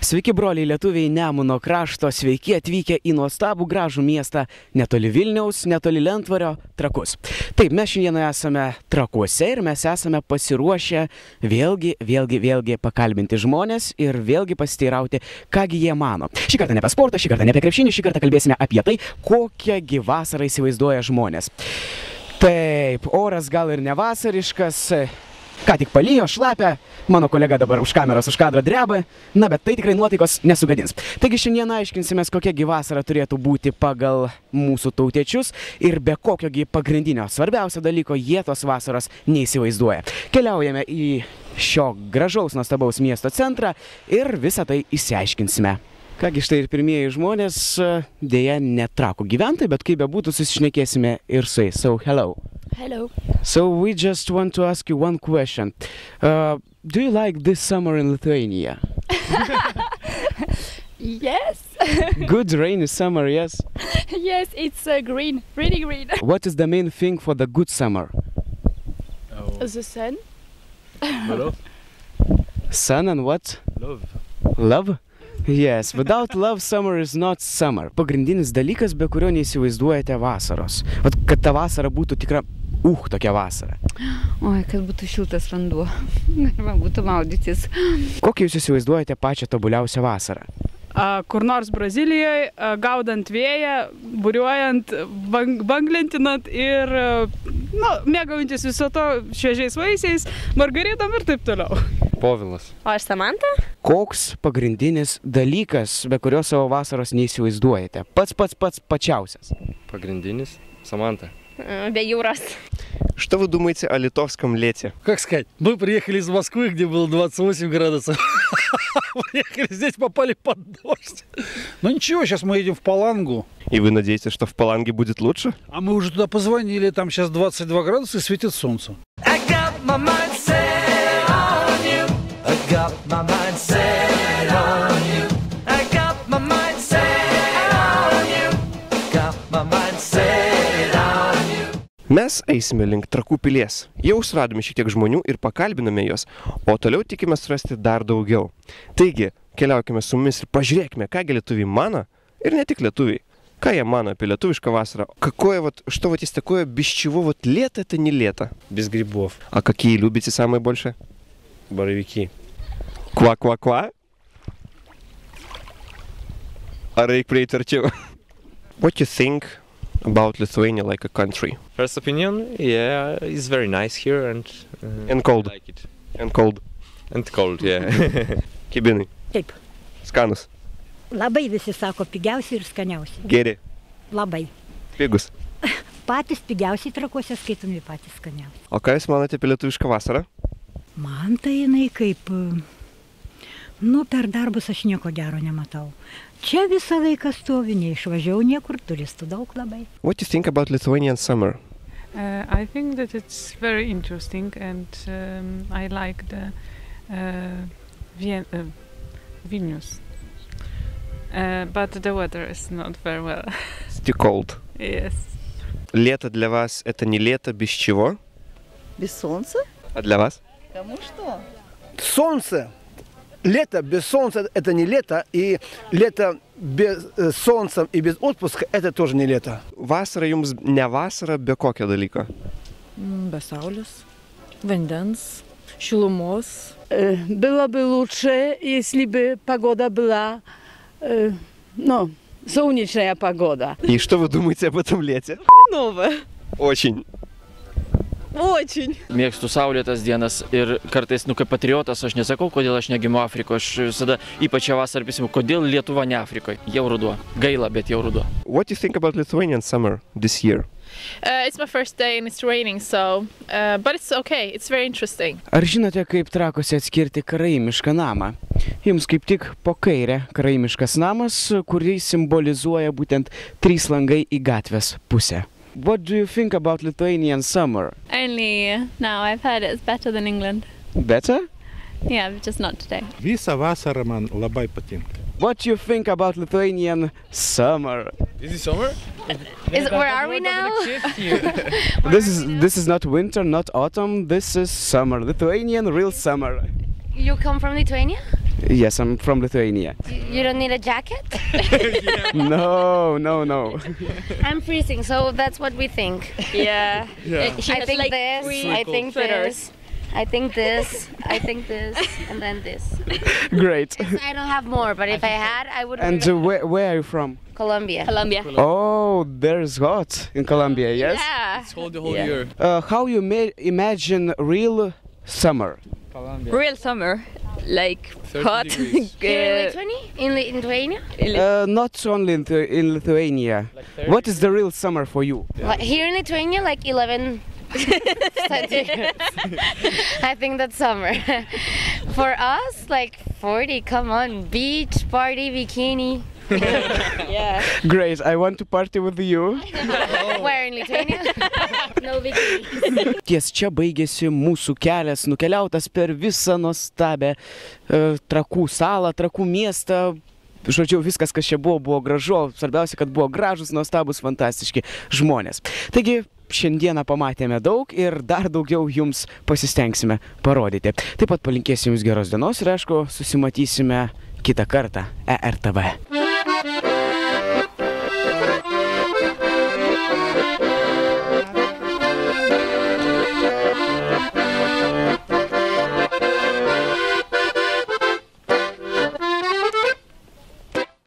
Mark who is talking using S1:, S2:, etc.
S1: Sveiki, broliai lietuviai Nemuno krašto, sveiki atvykę į nuostabų gražų miestą netoli Vilniaus, netoli Lentvario, Trakus. Taip, mes šiandieną esame Trakuose ir mes esame pasiruošę vėlgi pakalbinti žmonės ir vėlgi pasiteirauti, kągi jie mano. Šį kartą ne apie sportą, šį kartą ne apie krepšinį, šį kartą kalbėsime apie tai, kokiągi vasarą įsivaizduoja žmonės. Taip, oras gal ir ne vasariškas. Ką tik palijo, šlapia, mano kolega dabar už kameros, už kadro dreba, na bet tai tikrai nuotaikos nesugadins. Taigi šiandien aiškinsimės, kokiagi vasara turėtų būti pagal mūsų tautiečius ir be kokiogi pagrindinio svarbiausio dalyko jie tos vasaros neįsivaizduoja. Keliaujame į šio gražaus nuostabaus miesto centrą ir visą tai išsiaiškinsime. Kągi štai ir pirmieji žmonės, dėja ne Trakų gyventojai, bet kaip bebūtų susišnekėsime ir su jais. So, hello.
S2: Hello.
S1: So we just want to ask you one question. Do you like this summer in Lithuania?
S2: Yes.
S1: Good rainy summer, yes?
S2: Yes, it's green, really green.
S1: What is the main thing for the good summer?
S2: The sun.
S3: Love.
S1: Sun and what?
S3: Love.
S1: Love? Yes, without love summer is not summer. Pagrindinis dalykas, be kurio neįsivaizduojate vasaros. Vat, kad ta vasara būtų tikra, tokia vasara.
S4: Oi, kad būtų šiltas vanduo. Galima būtų maudytis.
S1: Kokią jūs įsivaizduojate pačią tobuliausią vasarą?
S5: Kur nors Brazilijoje, gaudant vėją, buriuojant, banglentinant ir mėgaujantis viso to šviežiais vaisiais, margaritom ir taip toliau.
S3: Povilas.
S2: O aš Samanta?
S1: Koks pagrindinis dalykas, be kurio savo vasaros neįsivaizduojate? Pats pačiausias.
S3: Пограндинис. Саманта.
S2: Be jūros.
S6: Что вы думаете о литовском лете?
S7: Как сказать, мы приехали из Москвы, где было 28 градусов. Приехали здесь, попали под дождь. Ну ничего, сейчас мы едем в Палангу.
S6: И вы надеетесь, что в Паланге будет лучше?
S7: А мы уже туда позвонили, там сейчас 22 градуса и светит солнце.
S6: Mes eisime link Trakų pilies. Jau suradome šiek tiek žmonių ir pakalbinome juos, o toliau tikime surasti dar daugiau. Taigi, keliaukime su mumis ir pažiūrėkime, ką lietuviai mano, ir ne tik lietuviai. Ką jie mano apie lietuvišką vasару? Что есть такое, без чего лето это не лето?
S3: Без грибов.
S6: А какие любите самые больше?
S3: Боровики.
S6: Ква-ква-ква? А рейк прейт арчева. What do you think about Lithuania like a country?
S8: First opinion, yeah, it's very nice here and
S6: cold.
S8: I like it.
S6: And cold.
S8: And cold, yeah.
S6: Kibinai.
S9: Taip.
S6: Skanus.
S9: Labai visi sako pigiausi ir skaniausi.
S6: Geri.
S9: Labai.
S6: Pigus.
S9: Patys pigiausiai Trakuose skaitomi patys skaniausi.
S6: O ką jūs manote apie lietuvišką vasarą?
S9: Man tai jinai kaip, per darbus aš nieko gero nematau. Čia visą laiką stovi, neišvažiau niekur, turistų daug labai.
S6: What do you think about Lithuanian summer?
S5: I think that it's very interesting and I like the Vilnius. But the weather is not very well.
S6: It's too cold.
S5: Yes.
S6: Лето для вас это не лето без чего?
S10: Без солнца?
S6: А для вас?
S10: Кому что?
S11: Солнце. Лето без солнца это не лето, и лето без солнца и без отпуска это тоже не лето.
S6: Vasara jums ne vasara be kokio dalyko?
S10: Be saulės, vandens, šilumos.
S12: Byłoby лучше, если бы погода была, солнечная погода.
S6: И что вы думаете об этом лете?
S10: Новое.
S6: Очень.
S10: Очень.
S13: Mėgstu saulėtas dienas ir kartais, kaip patriotas, aš nesakau, kodėl aš negimiu Afrikoje, aš visada ypač šią vasarą prisimenu, kodėl Lietuva ne Afrikoje. Jau ruduo. Gaila, bet jau ruduo.
S6: What do you think about Lithuanian summer this year?
S2: It's my first day and it's raining, so, but it's okay, it's very interesting.
S1: Ar žinote, kaip Trakuose atskirti karaimišką namą? Jums kaip tik po kairę karaimiškas namas, kurį simbolizuoja būtent 3 langai į gatvės pusę. What do you think about Lithuanian summer?
S2: Only now I've heard it's better than England.
S1: Better?
S2: Yeah, just not today.
S14: Visa vasara man labai patinka.
S1: What do you think about Lithuanian summer?
S14: Is it summer?
S15: Where are we now?
S1: This is not winter, not autumn. This is summer. Lithuanian real summer.
S15: You come from Lithuania?
S1: Yes, I'm from Lithuania.
S15: You don't need a jacket?
S1: No.
S15: I'm freezing, so that's what we think.
S10: Yeah.
S15: I think this, I think this, I think this, I think this, and then this.
S1: Great.
S15: I don't have more, but if I had, I would.
S1: And where are you from?
S15: Colombia.
S1: Oh, there's hot in Colombia, yes?
S15: Yeah.
S14: It's cold the whole year.
S1: How you imagine real summer?
S10: Real summer, like
S14: 30
S10: hot.
S14: degrees.
S15: Here in Lithuania?
S1: Not only in Lithuania. What is the real summer for you?
S15: Here in Lithuania, like 11 centigrades. I think that's summer. For us, like 40, come on, beach, party, bikini.
S10: Yeah.
S1: Great, I want to party with you.
S15: Where in Lithuania? No bikini.
S1: Ties čia baigėsi mūsų kelias, nukeliautas per visą nuostabę Trakų salą, Trakų miestą. Žodžiu, viskas, kas čia buvo gražu, svarbiausia, kad buvo gražus, nuostabus, fantastiški žmonės. Taigi, šiandieną pamatėme daug ir dar daugiau jums pasistengsime parodyti. Taip pat palinkėsim jums geros dienos ir aišku, susimatysime kitą kartą ERTV.